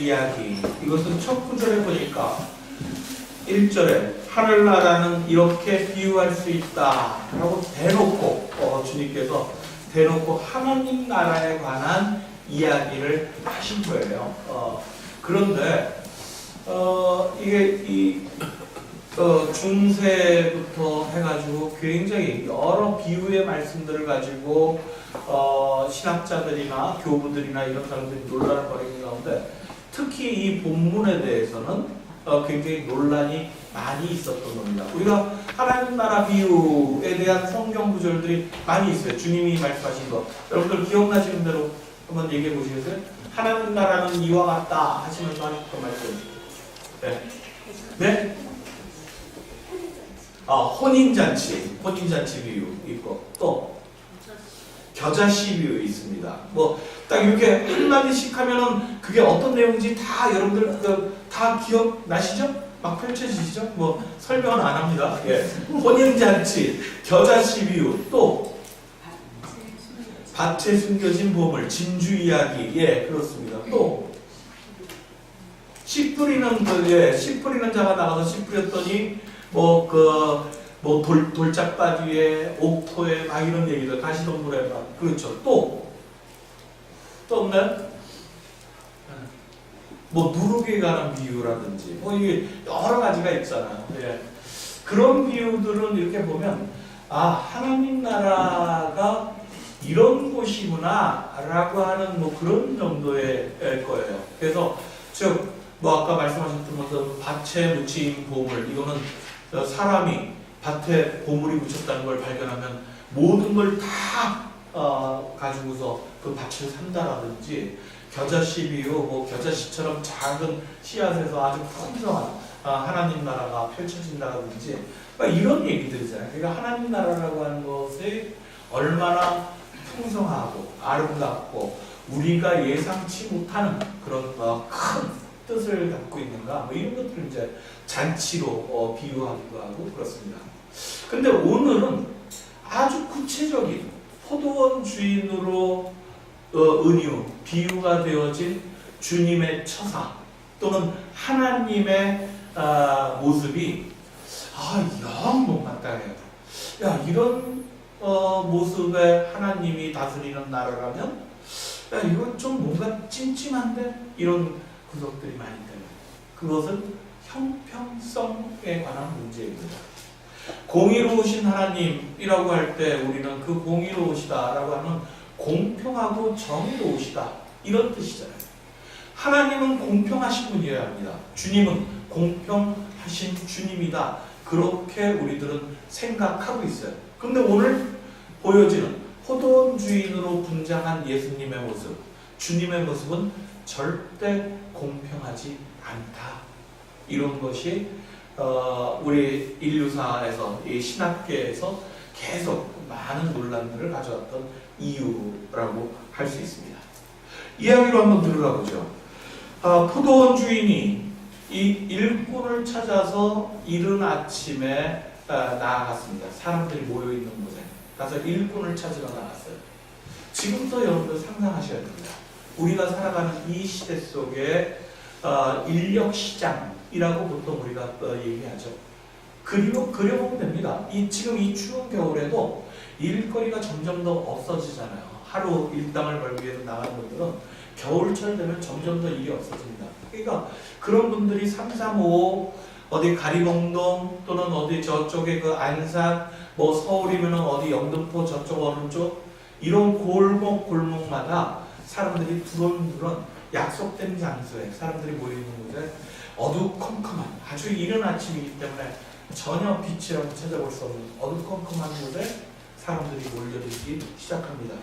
이야기. 이것은 첫 구절에 보니까 1절에 하늘나라는 이렇게 비유할 수 있다 라고 대놓고 주님께서 대놓고 하나님 나라에 관한 이야기를 하신 거예요. 그런데 이게 중세부터 해가지고 굉장히 여러 비유의 말씀들을 가지고 신학자들이나 교부들이나 이런 사람들이 논란을 벌이는 가운데 특히 이 본문에 대해서는 굉장히 논란이 많이 있었던 겁니다. 우리가 하나님 나라 비유에 대한 성경 구절들이 많이 있어요. 주님이 말씀하신 거. 여러분들 기억나시는 대로 한번 얘기해 보시겠어요? 하나님 나라는 이와 같다 하시면서 하셨던 말씀. 네? 네? 혼인잔치 비유 있고 또 겨자씨 비유 있습니다. 뭐 딱 이렇게 한마디씩 하면은 그게 어떤 내용인지 다 여러분들 다 기억나시죠? 막 펼쳐지시죠? 뭐 설명은 안 합니다. 예. 혼인잔치, 겨자씨 비유, 또 밭에 숨겨진 보물, 진주 이야기, 예 그렇습니다. 또 씨 뿌리는 씨 뿌리는 자가 나가서 씨 뿌렸더니 돌짝밭 위에 옥토에 막 이런 얘기들, 가시덤불에 막 그렇죠. 또 없나요? 뭐 누룩에 관한 비유라든지 뭐 이게 여러 가지가 있잖아요. 예. 그런 비유들은 이렇게 보면 하나님 나라가 이런 곳이구나라고 하는 뭐 그런 정도의 거예요. 그래서 즉 뭐 아까 말씀하셨던 것처럼 밭에 묻힌 보물, 이거는 사람이 밭에 보물이 묻혔다는 걸 발견하면 모든 걸 다 가지고서 그 밭을 산다라든지, 겨자씨 비유, 뭐 겨자씨처럼 작은 씨앗에서 아주 풍성한 하나님 나라가 펼쳐진다라든지 이런 얘기들이잖아요. 그러니까 하나님 나라라고 하는 것이 얼마나 풍성하고 아름답고 우리가 예상치 못하는 그런 큰 뜻을 갖고 있는가, 뭐 이런 것들을 이제 잔치로 비유하기도 하고 그렇습니다. 근데 오늘은 아주 구체적인 포도원 주인으로 은유, 비유가 되어진 주님의 처사 또는 하나님의 모습이 영 못마땅해요. 이런 모습의 하나님이 다스리는 나라라면 이건 좀 뭔가 찜찜한데, 이런 구석들이 많이 때문에 그것은 형평성에 관한 문제입니다. 공의로우신 하나님이라고 할 때 우리는 그 공의로우시다라고 하는 공평하고 정의로우시다 이런 뜻이잖아요. 하나님은 공평하신 분이어야 합니다. 주님은 공평하신 주님이다. 그렇게 우리들은 생각하고 있어요. 근데 오늘 보여지는 포도원 주인으로 분장한 예수님의 모습, 주님의 모습은 절대 공평하지 않다. 이런 것이 우리 인류사에서, 이 신학계에서 계속 많은 논란들을 가져왔던 이유라고 할 수 있습니다. 이야기로 한번 들어가 보죠. 포도원 주인이 이 일꾼을 찾아서 이른 아침에 나아갔습니다. 사람들이 모여있는 곳에 가서 일꾼을 찾으러 나갔어요. 지금부터 여러분들 상상하셔야 됩니다. 우리가 살아가는 이 시대 속에 인력시장이라고 보통 우리가 얘기하죠. 그려보면 됩니다. 지금 이 추운 겨울에도 일거리가 점점 더 없어지잖아요. 하루 일당을 벌기 위해서 나가는 분들은 겨울철 되면 점점 더 일이 없어집니다. 그러니까 그런 분들이 335 어디 가리봉동 또는 어디 저쪽에 그 안산, 뭐 서울이면은 어디 영등포 저쪽 어느 쪽, 이런 골목마다 사람들이 두런두런 약속된 장소에 사람들이 모여있는 곳에 어두컴컴한, 아주 이른 아침이기 때문에 전혀 빛이라고 찾아볼 수 없는 어두컴컴한 곳에 사람들이 몰려들기 시작합니다.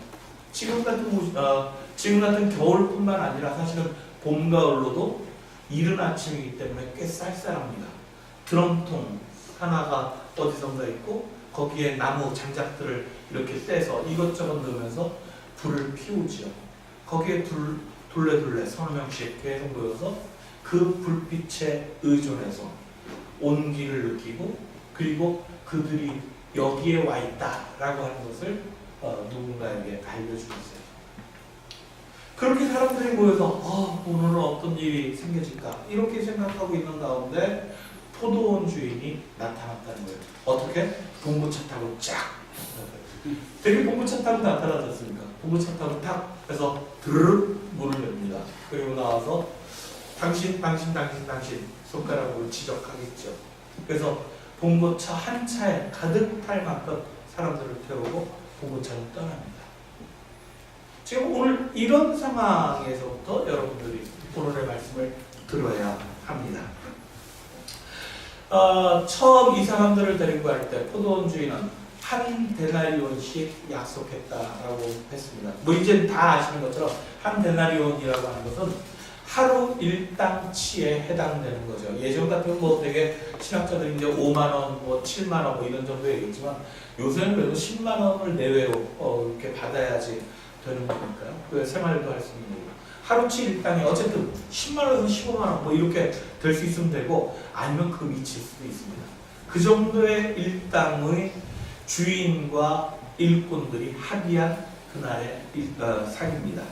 지금 같은 겨울뿐만 아니라 사실은 봄, 가을로도 이른 아침이기 때문에 꽤 쌀쌀합니다. 드럼통 하나가 어디선가 있고 거기에 나무 장작들을 이렇게 떼서 이것저것 넣으면서 불을 피우지요. 거기에 둘레둘레 서너 명씩 계속 모여서 그 불빛에 의존해서 온기를 느끼고, 그리고 그들이 여기에 와 있다라고 하는 것을 누군가에게 알려주고 있어요. 그렇게 사람들이 모여서 오늘은 어떤 일이 생겨질까 이렇게 생각하고 있는 가운데 포도원 주인이 나타났다는 거예요. 어떻게? 봉고차 타고 쫙. 되게 봉고차 타고 나타나지 않습니까? 봉고차 타고 탁 해서 드르륵 문을 엽니다. 그리고 나와서 당신 손가락으로 지적하겠죠. 그래서 봉고차 한 차에 가득 탈 만큼 사람들을 태우고 봉고차는 떠납니다. 지금 오늘 이런 상황에서부터 여러분들이 오늘의 말씀을 들어야 합니다. 처음 이 사람들을 데리고 갈 때 포도원 주인은 한 데나리온씩 약속했다라고 했습니다. 뭐 이제 다 아시는 것처럼 한 데나리온이라고 하는 것은 하루 일당치에 해당되는 거죠. 예전 같으면 뭐 되게 신학자들이 이제 5만 원, 뭐 7만 원 뭐 이런 정도 얘기했지만 요새는 그래도 10만 원을 내외로 이렇게 받아야지 되는 거니까요. 그 생활도 할 수 있는 거고. 하루치 일당이 어쨌든 10만 원에서 15만 원 뭐 이렇게 될 수 있으면 되고 아니면 그 미칠 수도 있습니다. 그 정도의 일당의 주인과 일꾼들이 합의한 그날의 상입니다.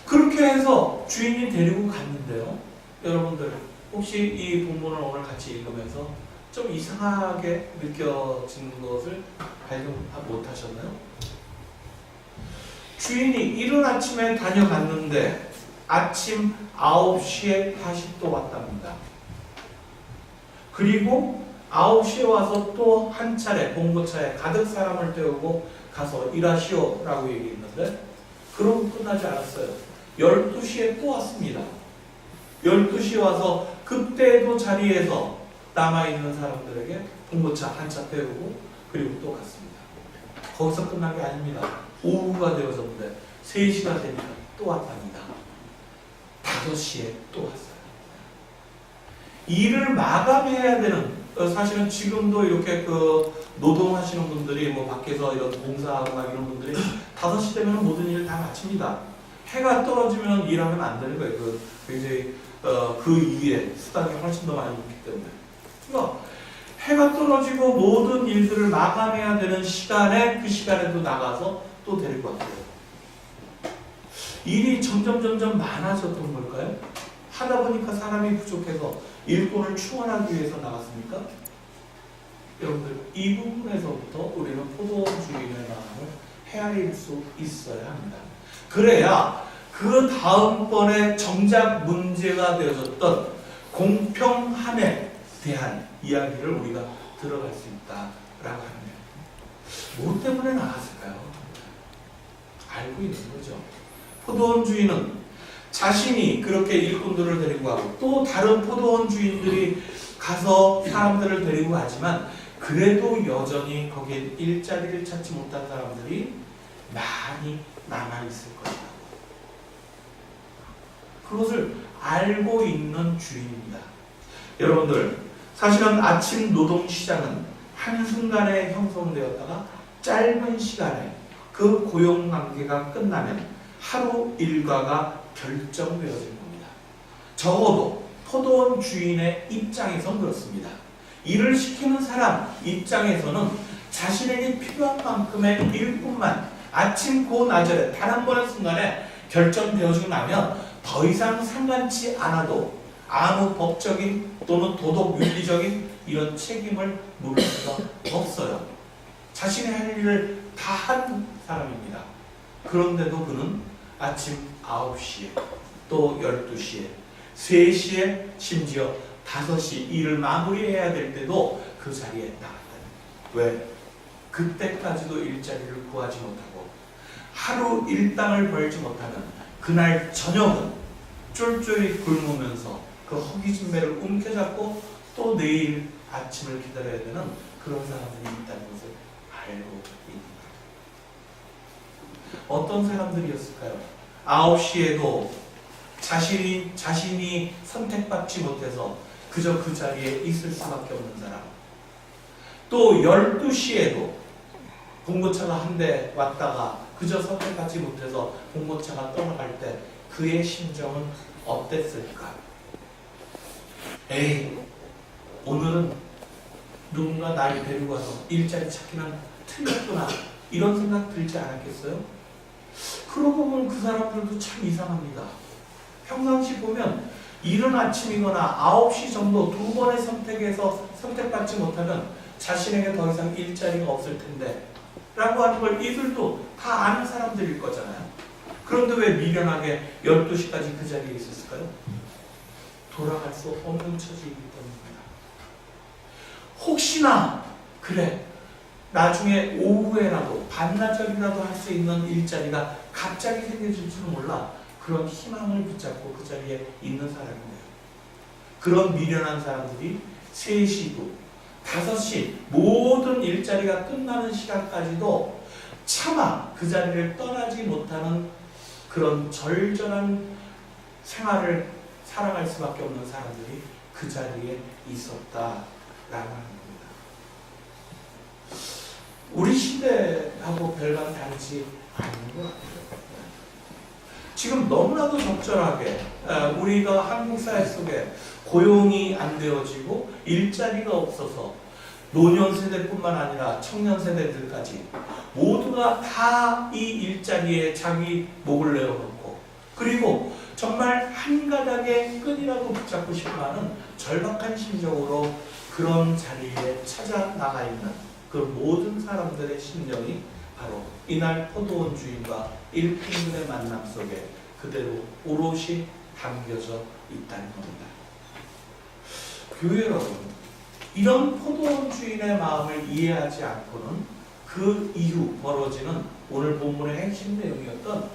그렇게 해서 주인이 데리고 갔는데요. 여러분들 혹시 이 본문을 오늘 같이 읽으면서 좀 이상하게 느껴지는 것을 발견 못하셨나요? 주인이 이른 아침에 다녀갔는데 아침 9시에 다시 또 왔답니다. 그리고 9시에 와서 또 한 차례 봉고차에 가득 사람을 태우고 가서 일하시오 라고 얘기했는데 그럼 끝나지 않았어요. 12시에 또 왔습니다. 12시에 와서 그때도 자리에서 남아있는 사람들에게 봉고차 한 차 태우고 그리고 또 갔습니다. 거기서 끝난 게 아닙니다. 오후가 되어졌는데 3시가 되니까 또 왔답니다. 5시에 또 왔어요. 일을 마감해야 되는 사실은 지금도 이렇게 노동하시는 분들이 뭐 밖에서 이런 공사하고 막 이런 분들이 5시 되면 모든 일을 다 마칩니다. 해가 떨어지면 일하면 안 되는 거예요. 굉장히 그 이후에 수당이 훨씬 더 많이 있기 때문에. 그러니까 해가 떨어지고 모든 일들을 마감해야 되는 시간에 그 시간에도 나가서 또 데리고 왔어요. 일이 점점 많아졌던 걸까요? 하다 보니까 사람이 부족해서 일꾼을 충원하기 위해서 나갔습니까? 여러분들 이 부분에서부터 우리는 포도원 주인의 마음을 헤아릴 수 있어야 합니다. 그래야 그 다음번에 정작 문제가 되어졌던 공평함에 대한 이야기를 우리가 들어갈 수 있다라고 하네요. 뭐 때문에 나갔을까요? 알고 있는 거죠. 포도원 주인은 자신이 그렇게 일꾼들을 데리고 가고 또 다른 포도원 주인들이 가서 사람들을 데리고 가지만 그래도 여전히 거기에 일자리를 찾지 못한 사람들이 많이 남아있을 것이다. 그것을 알고 있는 주인입니다. 여러분들 사실은 아침 노동시장은 한순간에 형성되었다가 짧은 시간에 그 고용관계가 끝나면 하루 일과가 결정되어진 겁니다. 적어도 포도원 주인의 입장에선 그렇습니다. 일을 시키는 사람 입장에서는 자신에게 필요한 만큼의 일뿐만 아침 그 나절에 단 한 번의 순간에 결정되어지고 나면 더 이상 상관치 않아도 아무 법적인 또는 도덕 윤리적인 이런 책임을 물을 수가 없어요. 자신의 할 일을 다 한 사람입니다. 그런데도 그는 아침 9시에 또 12시에 3시에 심지어 5시 일을 마무리해야 될 때도 그 자리에 나갔다. 왜? 그때까지도 일자리를 구하지 못하고 하루 일당을 벌지 못하면 그날 저녁은 쫄쫄이 굶으면서 그 허기진매를 움켜잡고 또 내일 아침을 기다려야 되는 그런 사람들이 있다는 것을 알고 있는 거예요. 어떤 사람들이었을까요? 9시에도 자신이 선택받지 못해서 그저 그 자리에 있을 수밖에 없는 사람. 또 12시에도 봉고차가 한 대 왔다가 그저 선택받지 못해서 봉고차가 떠나갈 때 그의 심정은 어땠을까? 에이, 오늘은 누군가 날 데리고 와서 일자리 찾기는 틀렸구나. 이런 생각 들지 않았겠어요? 그러고 보면 그 사람들도 참 이상합니다. 평상시 보면 이른 아침이거나 9시 정도 두 번의 선택에서 선택받지 못하면 자신에게 더 이상 일자리가 없을 텐데 라고 하는 걸 이들도 다 아는 사람들일 거잖아요. 그런데 왜 미련하게 12시까지 그 자리에 있었을까요? 돌아갈 수 없는 처지이기 때문입니다. 혹시나 그래 나중에 오후에라도 반나절이라도 할 수 있는 일자리가 갑자기 생겨질 줄은 몰라. 그런 희망을 붙잡고 그 자리에 있는 사람인데요. 그런 미련한 사람들이 3시도 5시 모든 일자리가 끝나는 시간까지도 차마 그 자리를 떠나지 못하는 그런 절절한 생활을 살아갈 수밖에 없는 사람들이 그 자리에 있었다라는 겁니다. 우리 시대하고 별반 다르지 않은 것 같아요. 지금 너무나도 적절하게 우리가 한국 사회 속에 고용이 안 되어지고 일자리가 없어서 노년 세대뿐만 아니라 청년 세대들까지 모두가 다 이 일자리에 자기 목을 내어놓고 그리고 정말 한 가닥의 끈이라도 붙잡고 싶어하는 절박한 심정으로 그런 자리에 찾아 나가 있는 그 모든 사람들의 심정이 바로 이날 포도원 주인과 일꾼들의 만남 속에 그대로 오롯이 담겨져 있다는 겁니다. 교회 여러분, 이런 포도원 주인의 마음을 이해하지 않고는 그 이후 벌어지는 오늘 본문의 핵심 내용이었던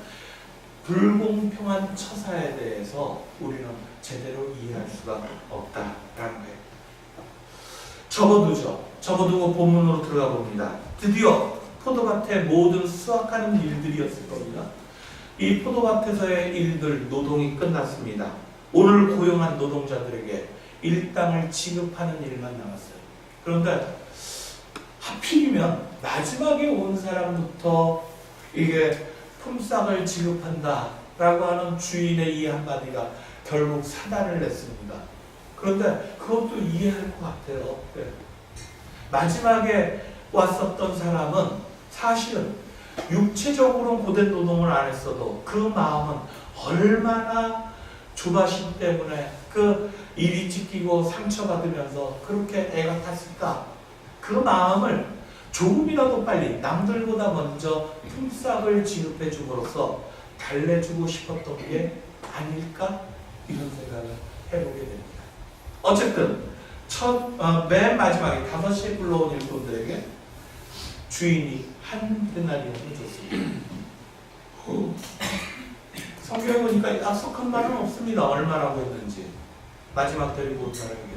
불공평한 처사에 대해서 우리는 제대로 이해할 수가 없다라는 거예요. 접어두고 본문으로 들어가 봅니다. 드디어 포도밭의 모든 수확하는 일들이었을 겁니다. 이 포도밭에서의 일들, 노동이 끝났습니다. 오늘 고용한 노동자들에게 일당을 지급하는 일만 남았어요. 그런데 하필이면 마지막에 온 사람부터 이게 품삯을 지급한다라고 하는 주인의 이 한마디가 결국 사단을 냈습니다. 그런데 그것도 이해할 것 같아요. 네. 마지막에 왔었던 사람은 사실은 육체적으로는 고된 노동을 안 했어도 그 마음은 얼마나 조바심 때문에 그 일이 찢기고 상처받으면서 그렇게 애가 탔을까. 그 마음을 조금이라도 빨리 남들보다 먼저 품삯을 지급해 줌으로써 달래주고 싶었던 게 아닐까 이런 생각을 해보게 됩니다. 어쨌든 맨 마지막에 5시에 불러온 일꾼들에게 주인이 한 데나리온을 줬습니다. 성경에 보니까 약속한 말은 없습니다. 얼마라고 했는지 마지막 데리고 온 사람에게.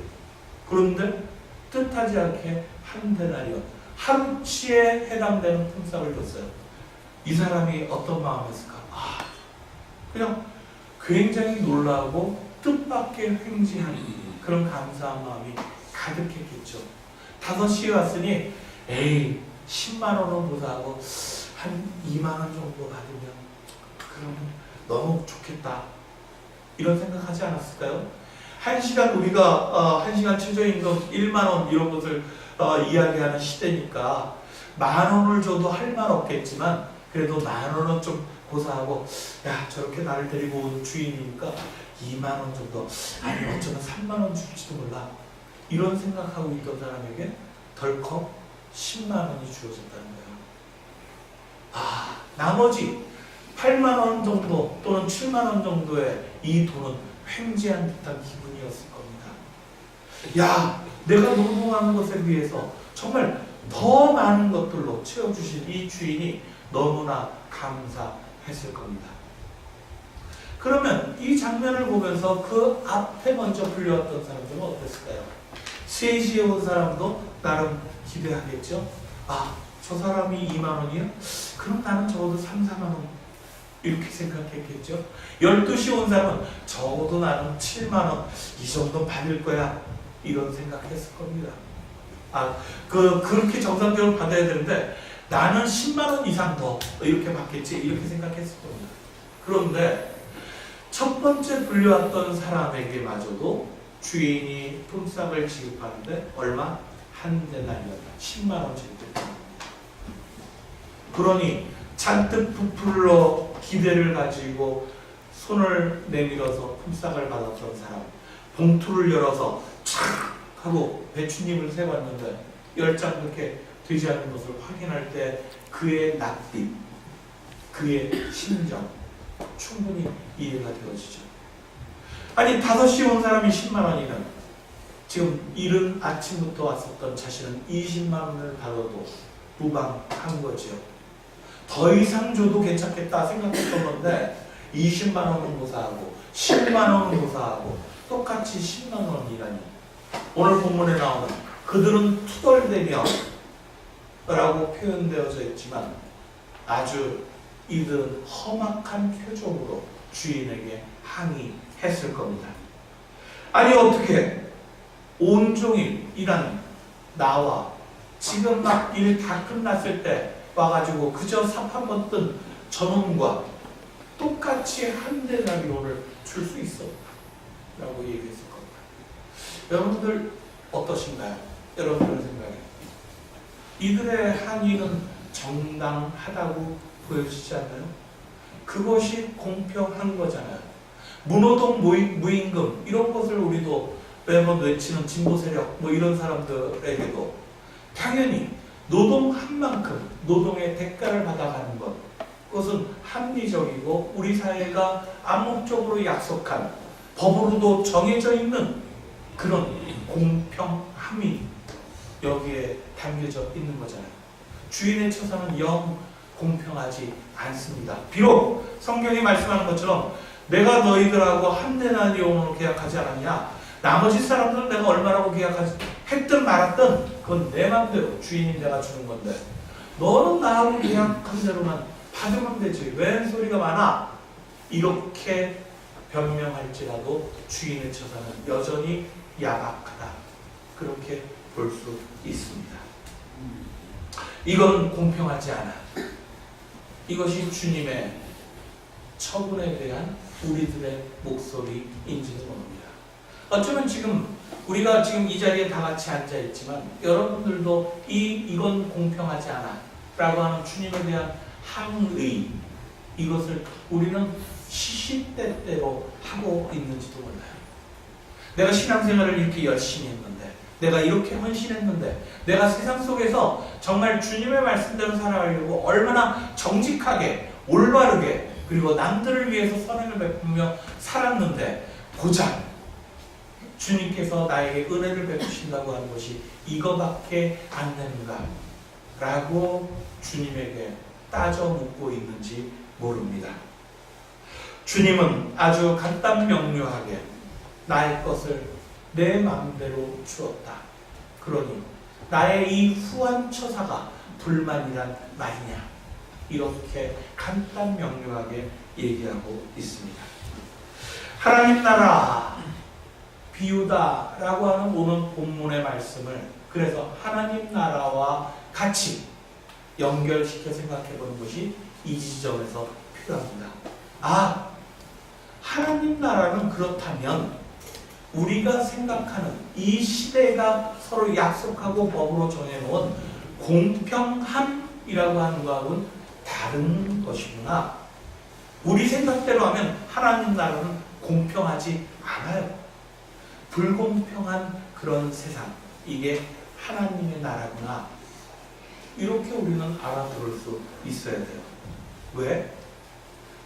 그런데 뜻하지 않게 한 데나리온 하루치에 해당되는 품삯을 줬어요. 이 사람이 어떤 마음이었을까? 그냥 굉장히 놀라고 뜻밖의 횡재한 그런 감사한 마음이 가득했겠죠. 5시에 왔으니 에이 10만 원은 보다하고 한 2만 원 정도 받으면 그러면 너무 좋겠다 이런 생각하지 않았을까요? 1시간 우리가 1시간 최저임금 1만 원 이런 것을 이야기하는 시대니까 10,000원을 줘도 할 말 없겠지만 그래도 10,000원은 좀 고사하고 야 저렇게 나를 데리고 온 주인이니까 2만 원 정도 아니 어쩌면 3만 원 줄지도 몰라 이런 생각하고 있던 사람에게 덜컥 10만 원이 주어졌다는 거예요. 나머지 8만 원 정도 또는 7만 원 정도의 이 돈은 횡재한 듯한 기분이었을 겁니다. 야 내가 노동하는 것에 비해서 정말 더 많은 것들로 채워주신 이 주인이 너무나 감사했을 겁니다. 그러면 이 장면을 보면서 그 앞에 먼저 불려왔던 사람들은 어땠을까요? 3시에 온 사람도 나름 기대하겠죠? 저 사람이 2만 원이야? 그럼 나는 적어도 3, 4만 원 이렇게 생각했겠죠? 12시에 온 사람은 적어도 나는 7만 원 이 정도 받을 거야 이런 생각했을 겁니다. 그렇게 정상적으로 받아야 되는데 나는 10만 원 이상 더 이렇게 받겠지 이렇게 생각했을 겁니다. 그런데 첫 번째 불려왔던 사람에게마저도 주인이 품삯을 지급하는데 얼마? 한 데나리온 10만 원 지급했습니다. 그러니 잔뜩 부풀러 기대를 가지고 손을 내밀어서 품삯을 받았던 사람, 봉투를 열어서 착 하고 배춧잎을 세봤는데 10장 그렇게 되지 않는 것을 확인할 때 그의 낯빛, 그의 심정 충분히 이해가 되어지죠. 아니 5시에 온 사람이 10만 원이면 지금 이른 아침부터 왔었던 자신은 20만 원을 받아도 무방한 거죠. 더 이상 줘도 괜찮겠다 생각했던 건데 20만 원은 고사하고 10만 원은 고사하고 똑같이 10만 원이라니. 오늘 본문에 나오는 그들은 투덜대며 라고 표현되어져 있지만 아주 이들은 험악한 표정으로 주인에게 항의했을 겁니다. 아니 어떻게 온종일 일하는 나와 지금 막 일 다 끝났을 때 와가지고 그저 삽 한 번 뜬 저놈과 똑같이 한 데나리온을 줄 수 있어 라고 얘기했을 겁니다. 여러분들 어떠신가요? 여러분들 생각에 이들의 항의는 정당하다고 보여지지 않나요? 그것이 공평한 거잖아요. 무노동 무임금 이런 것을 우리도 매번 외치는 진보 세력 뭐 이런 사람들에게도 당연히 노동한 만큼 노동의 대가를 받아가는 것, 그것은 합리적이고 우리 사회가 암묵적으로 약속한 법으로도 정해져 있는 그런 공평함이 여기에 담겨져 있는 거잖아요. 주인의 처사는 영 공평하지 않습니다. 비록 성경이 말씀하는 것처럼 내가 너희들하고 한 데나리온으로 계약하지 않았냐, 나머지 사람들은 내가 얼마라고 계약했든 말았든 그건 내 맘대로 주인이 내가 주는 건데 너는 나하고 계약한 대로만 받으면 되지 웬 소리가 많아, 이렇게 변명할지라도 주인의 처사는 여전히 야박하다, 그렇게 볼 수 있습니다. 이건 공평하지 않아. 이것이 주님의 처분에 대한 우리들의 목소리인지는 모릅니다. 어쩌면 지금 우리가 지금 이 자리에 다 같이 앉아 있지만 여러분들도 이건 공평하지 않아 라고 하는 주님에 대한 항의, 이것을 우리는 시시때때로 하고 있는지도 몰라요. 내가 신앙생활을 이렇게 열심히 했는데, 내가 이렇게 헌신했는데, 내가 세상 속에서 정말 주님의 말씀대로 살아가려고 얼마나 정직하게 올바르게 그리고 남들을 위해서 선행을 베푸며 살았는데 고작 주님께서 나에게 은혜를 베푸신다고 하는 것이 이거밖에 안 되는가 라고 주님에게 따져 묻고 있는지 모릅니다. 주님은 아주 간단명료하게 나의 것을 내 마음대로 주었다. 그러니 나의 이 후한 처사가 불만이란 말이냐, 이렇게 간단명료하게 얘기하고 있습니다. 하나님 나라 비유다 라고 하는 오늘 본문의 말씀을 그래서 하나님 나라와 같이 연결시켜 생각해 보는 것이 이 지점에서 필요합니다. 아, 하나님 나라는 그렇다면 우리가 생각하는 이 시대가 서로 약속하고 법으로 정해놓은 공평함이라고 하는 것하고는 다른 것이구나. 우리 생각대로 하면 하나님 나라는 공평하지 않아요. 불공평한 그런 세상, 이게 하나님의 나라구나. 이렇게 우리는 알아들을 수 있어야 돼요. 왜?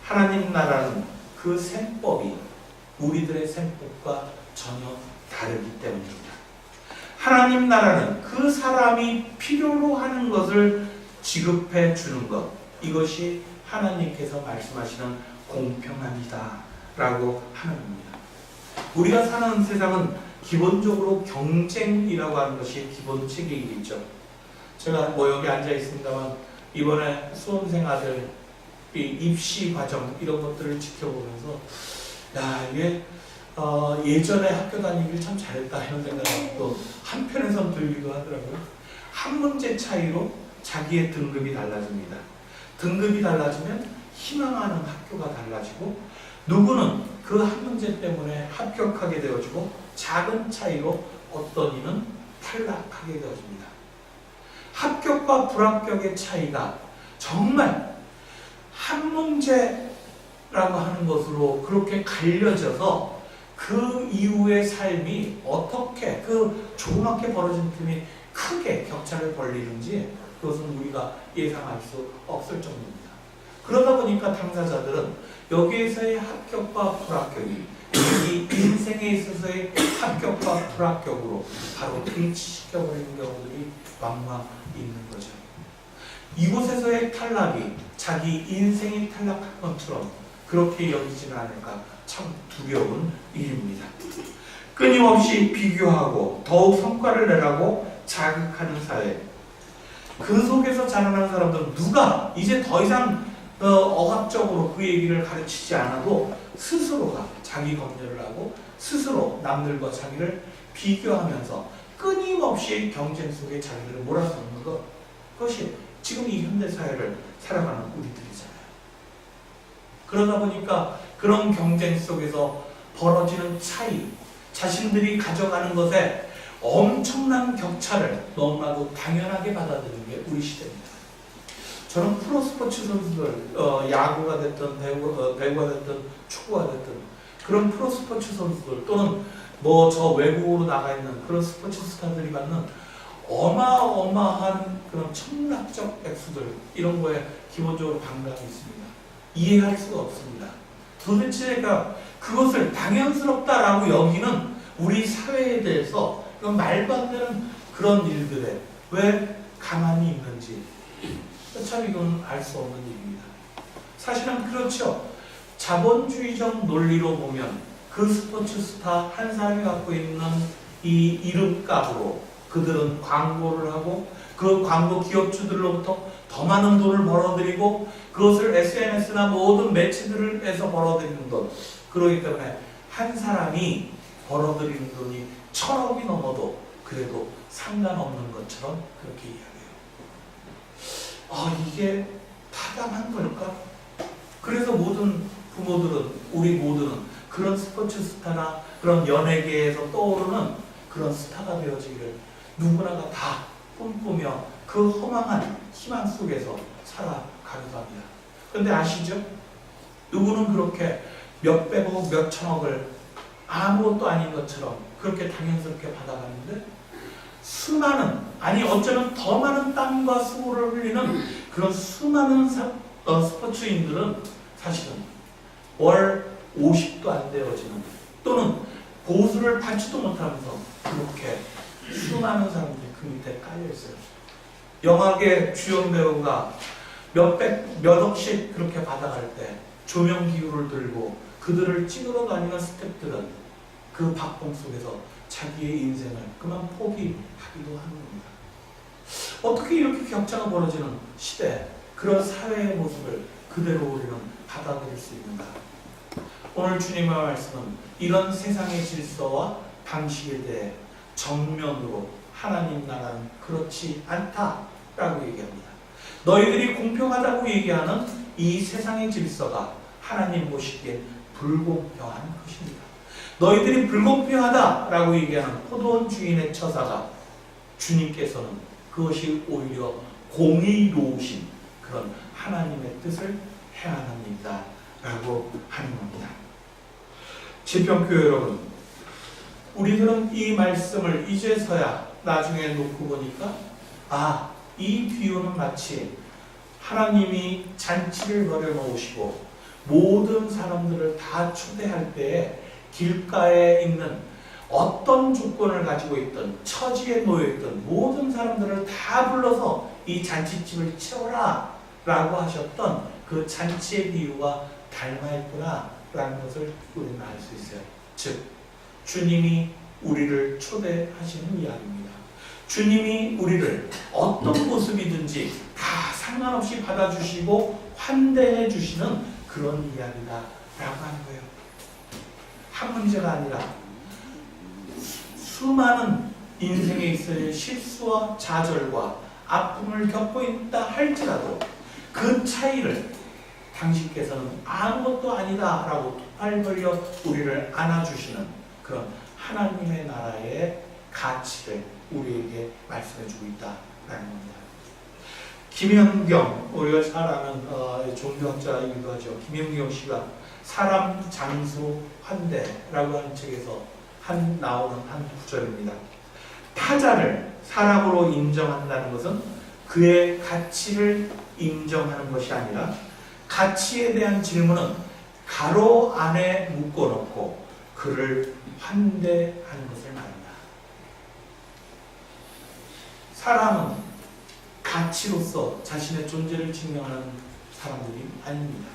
하나님 나라는 그 셈법이 우리들의 셈법과 전혀 다르기 때문입니다. 하나님 나라는 그 사람이 필요로 하는 것을 지급해 주는 것, 이것이 하나님께서 말씀하시는 공평함이다 라고 하는 겁니다. 우리가 사는 세상은 기본적으로 경쟁이라고 하는 것이 기본 체계이겠죠. 제가 뭐 여기 앉아 있습니다만 이번에 수험생 아들 입시 과정 이런 것들을 지켜보면서 야, 이게 예전에 학교 다니길 참 잘했다 이런 생각이 또 한편에선 들기도 하더라고요. 한 문제 차이로 자기의 등급이 달라집니다. 등급이 달라지면 희망하는 학교가 달라지고, 누구는 그 한 문제 때문에 합격하게 되어지고, 작은 차이로 어떤 이는 탈락하게 되어집니다. 합격과 불합격의 차이가 정말 한 문제 라고 하는 것으로 그렇게 갈려져서 그 이후의 삶이 어떻게 그 조그맣게 벌어진 틈이 크게 격차를 벌리는지 그것은 우리가 예상할 수 없을 정도입니다. 그러다 보니까 당사자들은 여기에서의 합격과 불합격이 이 인생에 있어서의 합격과 불합격으로 바로 일치시켜버리는 경우들이 왕왕 있는 거죠. 이곳에서의 탈락이 자기 인생이 탈락한 것처럼 그렇게 여기지는 않을까 참 두려운 일입니다. 끊임없이 비교하고 더욱 성과를 내라고 자극하는 사회. 그 속에서 자라난 사람들은 누가 이제 더 이상 억압적으로 그 얘기를 가르치지 않아도 스스로가 자기 검열을 하고 스스로 남들과 자기를 비교하면서 끊임없이 경쟁 속에 자기를 몰아넣는 것. 그것이 지금 이 현대사회를 살아가는 우리들이잖아요. 그러다 보니까 그런 경쟁 속에서 벌어지는 차이, 자신들이 가져가는 것에 엄청난 격차를 너무나도 당연하게 받아들이는 게 우리 시대입니다. 저는 프로스포츠 선수들, 야구가 됐든 배구가 됐든 축구가 됐든 그런 프로스포츠 선수들 또는 뭐 저 외국으로 나가 있는 그런 스포츠 스타들이 갖는 어마어마한 그런 천문학적 액수들 이런 거에 기본적으로 반감이 있습니다. 이해할 수가 없습니다. 도대체 그것을 당연스럽다라고 여기는 우리 사회에 대해서 말도 안 되는 그런 일들에 왜 가만히 있는지 참 이건 알 수 없는 일입니다. 사실은 그렇죠. 자본주의적 논리로 보면 그 스포츠 스타 한 사람이 갖고 있는 이 이름값으로 그들은 광고를 하고 그 광고 기업주들로부터 더 많은 돈을 벌어들이고 그것을 SNS나 모든 매체들에서 벌어들이는 돈. 그렇기 때문에 한 사람이 벌어들이는 돈이 1,000억이 넘어도 그래도 상관없는 것처럼 그렇게 이야기해요. 이게 타당한 걸까? 그래서 모든 부모들은 우리 모두는 그런 스포츠 스타나 그런 연예계에서 떠오르는 그런 스타가 되어지기를 누구나가 다 꿈꾸며 그 허망한 희망 속에서 살아가기도 합니다. 그런데 아시죠? 누구는 그렇게 몇백억, 몇천억을 아무것도 아닌 것처럼 그렇게 당연스럽게 받아가는데 수많은, 아니 어쩌면 더 많은 땀과 수고를 흘리는 그런 수많은 스포츠인들은 사실은 월 50도 안 되어지는 또는 보수를 받지도 못하면서 그렇게 수많은 사람들이 그 밑에 깔려있어요. 영화계 주연 배우가 몇억씩 그렇게 받아갈 때 조명기구를 들고 그들을 찍으러 다니는 스태프들은 그 박봉 속에서 자기의 인생을 그만 포기하기도 하는 겁니다. 어떻게 이렇게 격차가 벌어지는 시대, 그런 사회의 모습을 그대로 우리는 받아들일 수 있는가? 오늘 주님의 말씀은 이런 세상의 질서와 방식에 대해 정면으로 하나님 나라는 그렇지 않다라고 얘기합니다. 너희들이 공평하다고 얘기하는 이 세상의 질서가 하나님 보시기에 불공평한 것입니다. 너희들이 불공평하다라고 얘기하는 포도원 주인의 처사가 주님께서는 그것이 오히려 공의로우신 그런 하나님의 뜻을 행하는 일이다라고 하는 겁니다. 지평교회 여러분, 우리들은 이 말씀을 이제서야 나중에 놓고 보니까 이 비유는 마치 하나님이 잔치를 벌여 놓으시고 모든 사람들을 다 초대할 때에 길가에 있는 어떤 조건을 가지고 있던 처지에 놓여 있던 모든 사람들을 다 불러서 이 잔치집을 채워라 라고 하셨던 그 잔치의 비유와 닮아있구나 라는 것을 우리는 알 수 있어요. 즉 주님이 우리를 초대하시는 이야기입니다. 주님이 우리를 어떤 모습이든지 다 상관없이 받아주시고 환대해 주시는 그런 이야기다라고 하는 거예요. 한 문제가 아니라 수많은 인생에 있어의 실수와 좌절과 아픔을 겪고 있다 할지라도 그 차이를 당신께서는 아무것도 아니다라고 두 팔 벌려 우리를 안아주시는 그런 하나님의 나라의 가치를 우리에게 말씀해주고 있다라는 겁니다. 김현경, 우리가 잘 아는 종교학자이기도 하죠. 김현경 씨가 사람, 장수, 환대라고 하는 책에서 나오는 한 구절입니다. 타자를 사람으로 인정한다는 것은 그의 가치를 인정하는 것이 아니라 가치에 대한 질문은 가로 안에 묶어놓고 그를 환대하는 것을 말한다. 사람은 가치로서 자신의 존재를 증명하는 사람들이 아닙니다.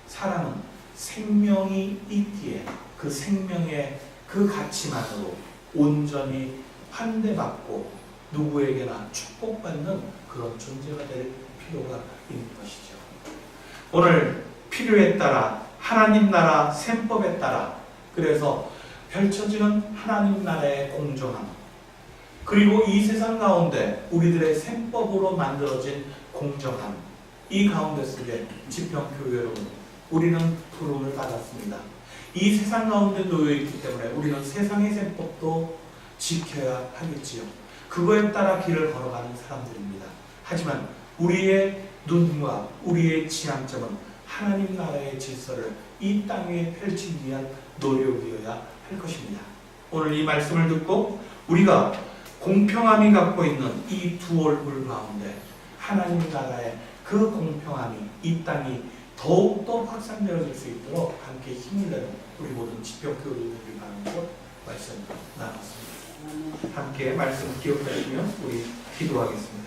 사람은 생명이 있기에 그 생명의 그 가치만으로 온전히 환대받고 누구에게나 축복받는 그런 존재가 될 필요가 있는 것이죠. 오늘 필요에 따라 하나님 나라 셈법에 따라 그래서 펼쳐지는 하나님 나라의 공정함, 그리고 이 세상 가운데 우리들의 셈법으로 만들어진 공정함, 이 가운데 속에 지평교회 여러분, 우리는 부름을 받았습니다. 이 세상 가운데 놓여있기 때문에 우리는 세상의 셈법도 지켜야 하겠지요. 그거에 따라 길을 걸어가는 사람들입니다. 하지만 우리의 눈과 우리의 지향점은 하나님 나라의 질서를 이 땅에 펼치기 위한 노력이어야 할 것입니다. 오늘 이 말씀을 듣고 우리가 공평함이 갖고 있는 이 두 얼굴 가운데 하나님 나라의 그 공평함이 이 땅이 더욱더 확산되어질 수 있도록 함께 힘을 내는 우리 모든 지평교회들이 바라는 것 말씀 나눴습니다. 함께 말씀 기억하시며 우리 기도하겠습니다.